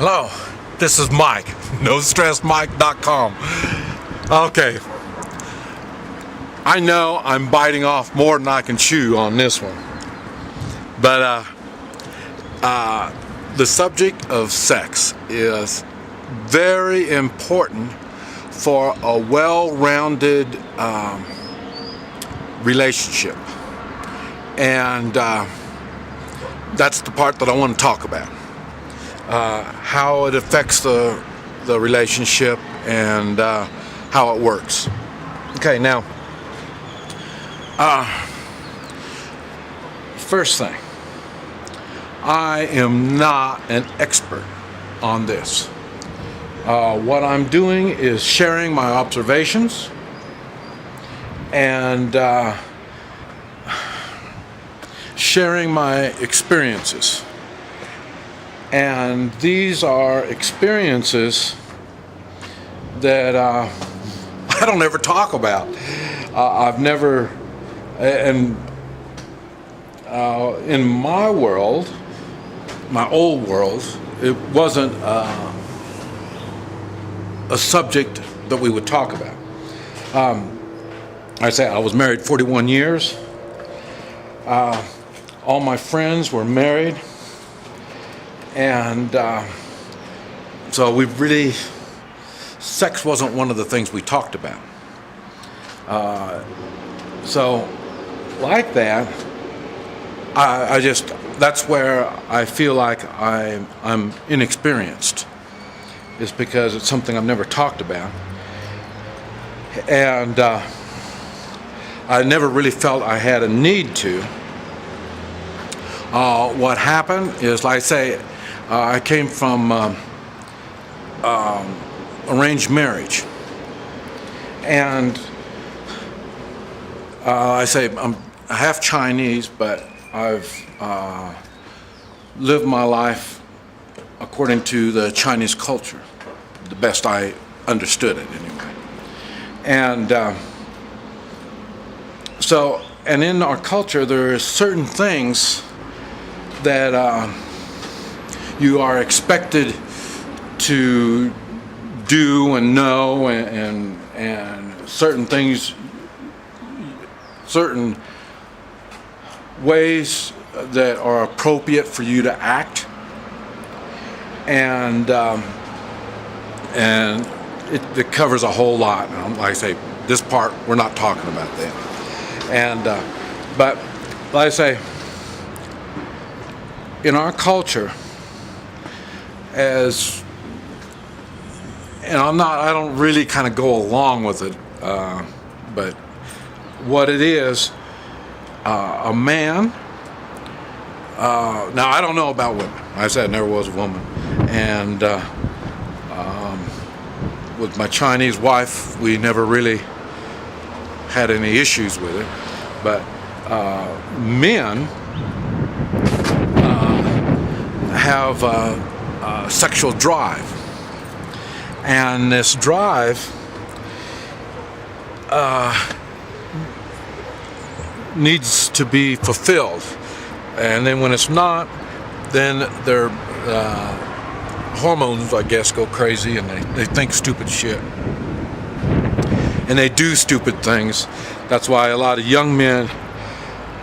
Hello, this is Mike, NoStressMike.com. Okay, I know I'm biting off more than I can chew on this one, but the subject of sex is very important for a well-rounded relationship, and that's the part that I want to talk about. How it affects the relationship and how it works. Okay, now, first thing, I am not an expert on this. What I'm doing is sharing my observations and sharing my experiences. And these are experiences that I don't ever talk about. I've never, and in my world, my old world, it wasn't a subject that we would talk about. I say I was married 41 years. All my friends were married. And so we really, sex wasn't one of the things we talked about. So like that, I just, that's where I feel like I'm inexperienced, is because it's something I've never talked about. And I never really felt I had a need to. What happened is, like I say, I came from arranged marriage, and I say I'm half Chinese, but I've lived my life according to the Chinese culture, the best I understood it anyway. And and in our culture, there are certain things that you are expected to do and know, and certain things, certain ways that are appropriate for you to act, and it covers a whole lot. And like I say, this part we're not talking about that. And but like I say, in our culture, and I don't really kind of go along with it, but what it is, a man, now I don't know about women. Like I said, I never was a woman. And with my Chinese wife, we never really had any issues with it. But men have a sexual drive, and this drive needs to be fulfilled, and then when it's not, then their hormones, I guess, go crazy, and they think stupid shit, and they do stupid things. That's why a lot of young men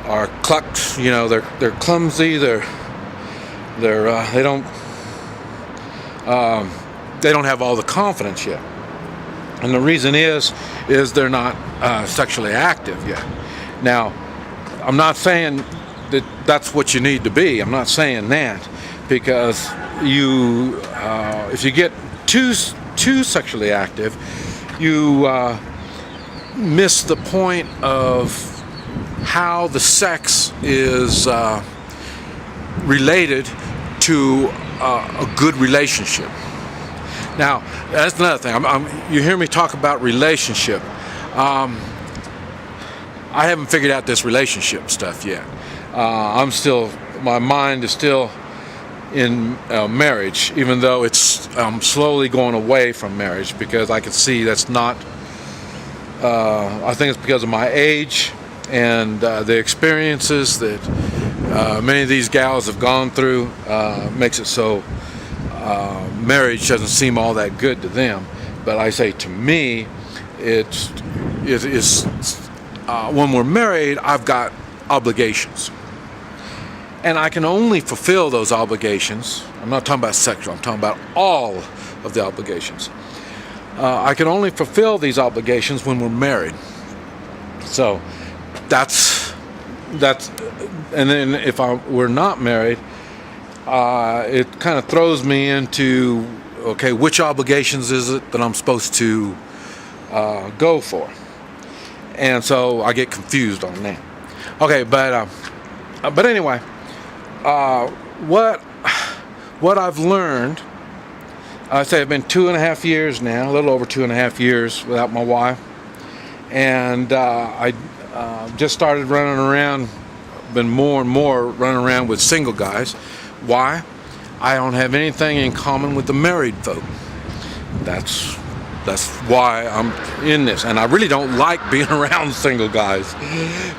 are clucked. You know, they're clumsy. They don't have all the confidence yet, and the reason is they're not sexually active yet. Now, I'm not saying that that's what you need to be. I'm not saying that, because if you get too sexually active, you miss the point of how the sex is related to a good relationship. Now, that's another thing. You hear me talk about relationship. I haven't figured out this relationship stuff yet. My mind is still in marriage, even though I'm slowly going away from marriage, because I can see that's not, I think it's because of my age and the experiences that many of these gals have gone through makes it so marriage doesn't seem all that good to them. But I say, to me, it's when we're married, I've got obligations. And I can only fulfill those obligations. I'm not talking about sexual, I'm talking about all of the obligations. I can only fulfill these obligations when we're married. So that's and then if we're not married, it kind of throws me into, okay, which obligations is it that I'm supposed to go for? And so I get confused on that. Okay, but anyway, what I've learned, I say I've been 2.5 years now, a little over 2.5 years without my wife, and I just started running around, been more and more running around with single guys. Why? I don't have anything in common with the married folk. That's why I'm in this, and I really don't like being around single guys,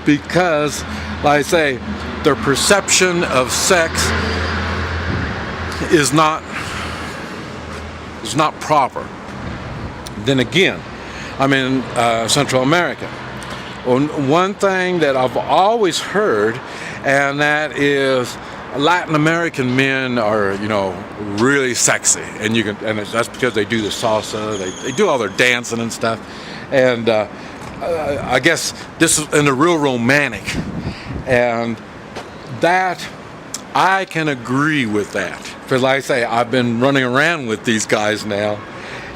because, like I say, their perception of sex is not proper. Then again, I'm in Central America. One thing that I've always heard, and that is Latin American men are, really sexy, and that's because they do the salsa, they do all their dancing and stuff, and I guess this is, and they're real romantic, and that I can agree with that, because like I say, I've been running around with these guys now,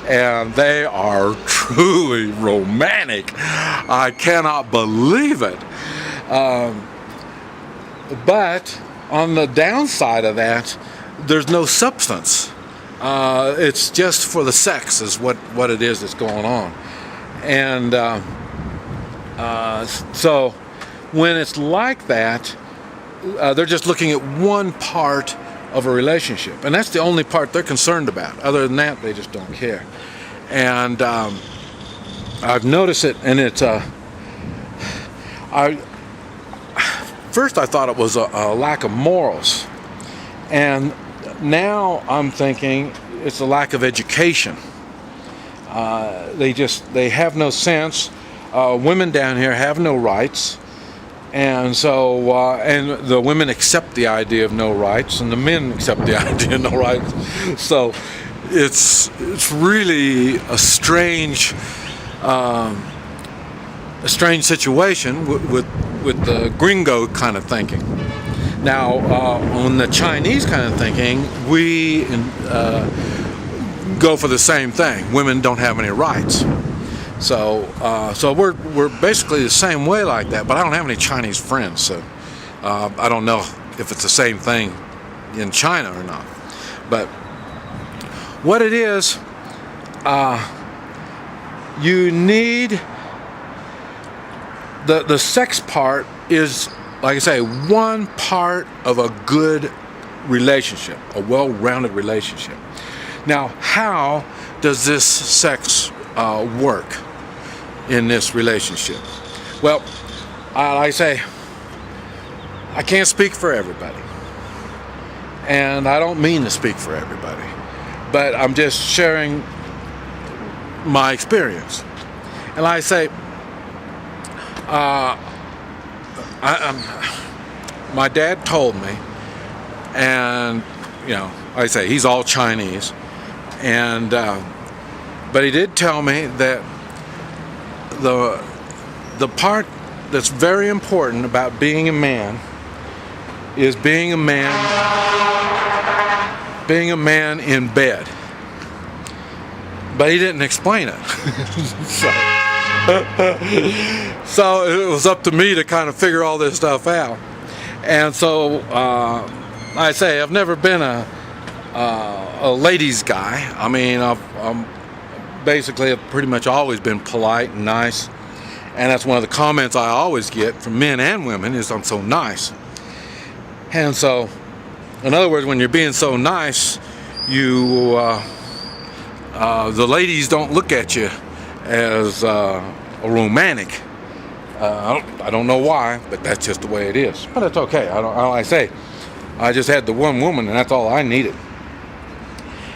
and they are truly romantic. I cannot believe it. But on the downside of that, there's no substance. It's just for the sex is what it is that's going on. And so when it's like that, they're just looking at one part of a relationship, and that's the only part they're concerned about. Other than that, they just don't care. And I've noticed it, and it's first I thought it was a lack of morals, and now I'm thinking it's a lack of education. They have no sense. Women down here have no rights. And so, and the women accept the idea of no rights, and the men accept the idea of no rights. So, it's really a strange situation with the gringo kind of thinking. Now, on the Chinese kind of thinking, we go for the same thing. Women don't have any rights. So we're basically the same way like that, but I don't have any Chinese friends, so I don't know if it's the same thing in China or not. But what it is, you need the sex part is, like I say, one part of a good relationship, a well-rounded relationship. Now, how does this sex work in this relationship? Well, like I say, I can't speak for everybody, and I don't mean to speak for everybody, but I'm just sharing my experience. And like I say, my dad told me, and like I say, he's all Chinese, and but he did tell me that the part that's very important about being a man is being a man in bed. But he didn't explain it. So it was up to me to kind of figure all this stuff out. And so I say I've never been a ladies guy. I mean, I'm basically I've pretty much always been polite and nice, and that's one of the comments I always get from men and women is I'm so nice. And so, in other words, when you're being so nice, the ladies don't look at you as a romantic. I don't know why, but that's just the way it is. But it's okay. I say, I just had the one woman, and that's all I needed.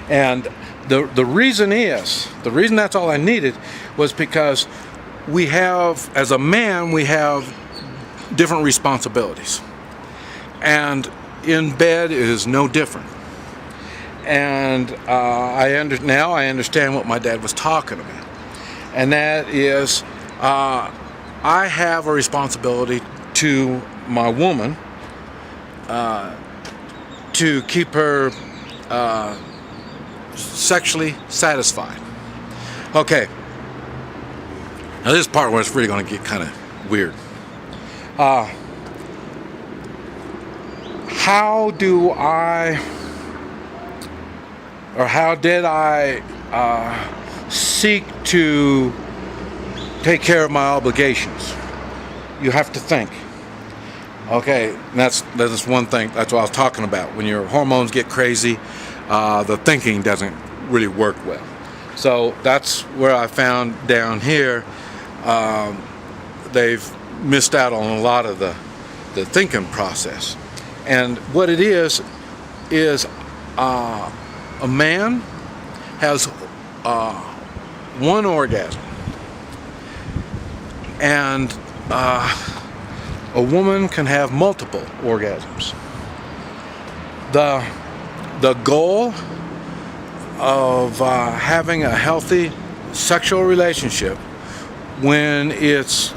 And the reason that's all I needed was because we have, as a man, we have different responsibilities. And in bed it is no different. And now I understand what my dad was talking about. And that is, I have a responsibility to my woman to keep her sexually satisfied. Okay. Now this part where it's really going to get kind of weird. How did I seek to take care of my obligations? You have to think. Okay, that's one thing. That's what I was talking about. When your hormones get crazy, the thinking doesn't really work well. So that's where I found down here they've missed out on a lot of the thinking process. And what it is a man has one orgasm, and a woman can have multiple orgasms. The goal of having a healthy sexual relationship, when it's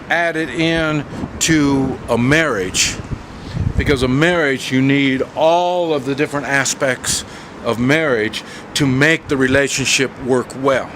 added in to a marriage, because a marriage, you need all of the different aspects of marriage to make the relationship work well.